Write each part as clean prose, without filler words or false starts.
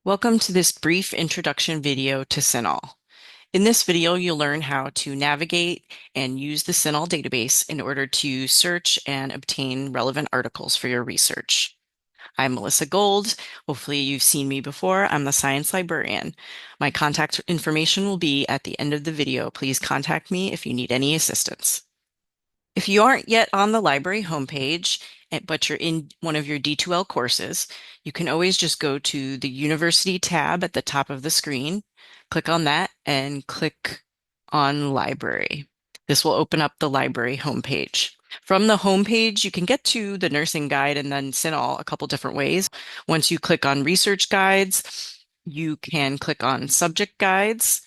Welcome to this brief introduction video to CINAHL. In this video, you'll learn how to navigate and use the CINAHL database in order to search and obtain relevant articles for your research. I'm Melissa Gold. Hopefully you've seen me before. I'm the science librarian. My contact information will be at the end of the video. Please contact me if you need any assistance. If you aren't yet on the library homepage, but you're in one of your D2L courses, you can always just go to the University tab at the top of the screen, click on that, and click on Library. This will open up the library homepage. From the homepage, you can get to the nursing guide and then CINAHL a couple different ways. Once you click on research guides, you can click on subject guides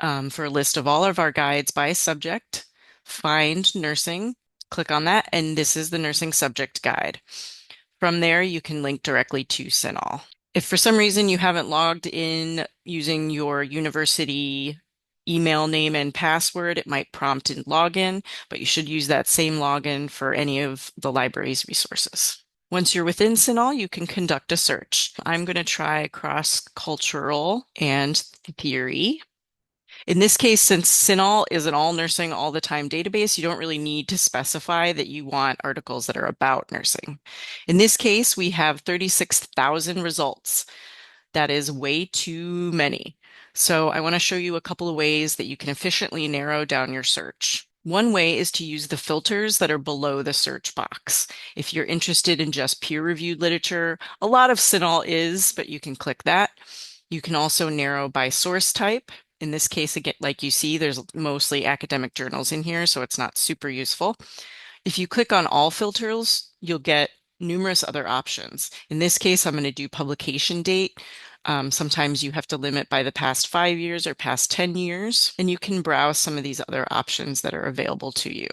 for a list of all of our guides by subject. Find nursing, click on that, and this is the nursing subject guide. From there, you can link directly to CINAHL. If for some reason you haven't logged in using your university email name and password, it might prompt in login, but you should use that same login for any of the library's resources. Once you're within CINAHL, you can conduct a search. I'm going to try cross-cultural and theory. In this case, since CINAHL is an all nursing all the time database, you don't really need to specify that you want articles that are about nursing. In this case, we have 36,000 results. That is way too many. So I want to show you a couple of ways that you can efficiently narrow down your search. One way is to use the filters that are below the search box. If you're interested in just peer-reviewed literature, a lot of CINAHL is, but you can click that. You can also narrow by source type. In this case, again, like you see, there's mostly academic journals in here, so it's not super useful. If you click on all filters, you'll get numerous other options. In this case, I'm going to do publication date. Sometimes you have to limit by the past 5 years or past 10 years, and you can browse some of these other options that are available to you.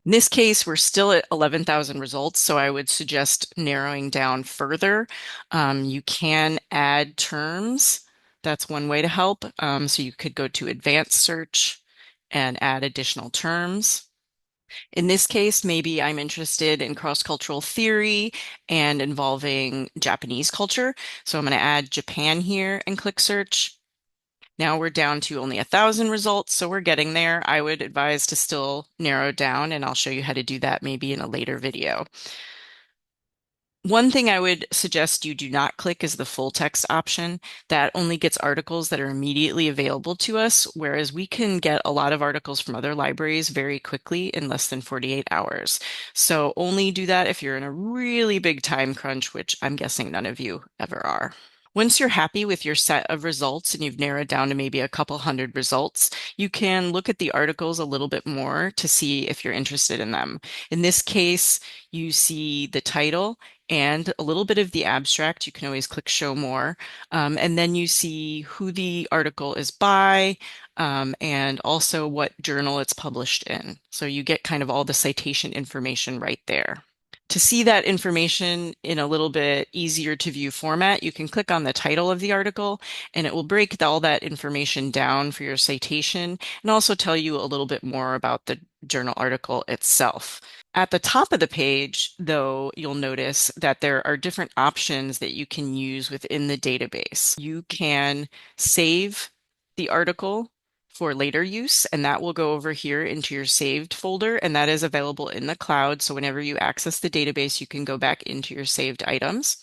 In this case, we're still at 11,000 results, so I would suggest narrowing down further. You can add terms. That's one way to help. So you could go to advanced search and add additional terms. In this case, maybe I'm interested in cross-cultural theory and involving Japanese culture. So I'm going to add Japan here and click search. Now we're down to only 1,000 results, so we're getting there. I would advise to still narrow down, and I'll show you how to do that maybe in a later video. One thing I would suggest you do not click is the full text option. That only gets articles that are immediately available to us, whereas we can get a lot of articles from other libraries very quickly in less than 48 hours. So only do that if you're in a really big time crunch, which I'm guessing none of you ever are. Once you're happy with your set of results and you've narrowed down to maybe a couple hundred results, you can look at the articles a little bit more to see if you're interested in them. In this case, you see the title and a little bit of the abstract. You can always click show more. And then you see who the article is by and also what journal it's published in. So you get kind of all the citation information right there. To see that information in a little bit easier to view format, you can click on the title of the article and it will break all that information down for your citation and also tell you a little bit more about the journal article itself. At the top of the page, though, you'll notice that there are different options that you can use within the database. You can save the article for later use, and that will go over here into your saved folder, and that is available in the cloud. So whenever you access the database, you can go back into your saved items.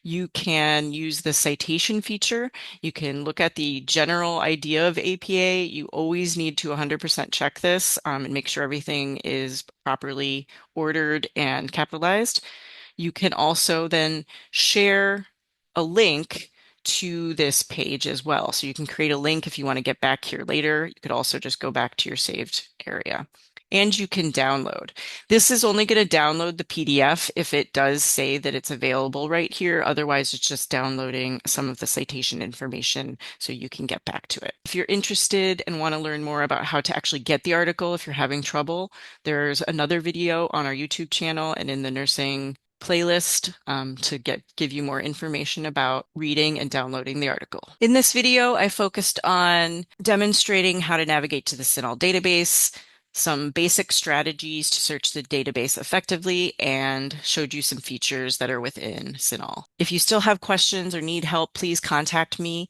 You can use the citation feature. You can look at the general idea of APA. You always need to 100% check this and make sure everything is properly ordered and capitalized. You can also then share a link to this page as well. So you can create a link if you want to get back here later. You could also just go back to your saved area. And you can download. This is only going to download the PDF if it does say that it's available right here. Otherwise, it's just downloading some of the citation information so you can get back to it. If you're interested and want to learn more about how to actually get the article, if you're having trouble, there's another video on our YouTube channel and in the nursing playlist to give you more information about reading and downloading the article. In this video, I focused on demonstrating how to navigate to the CINAHL database, some basic strategies to search the database effectively, and showed you some features that are within CINAHL. If you still have questions or need help, please contact me.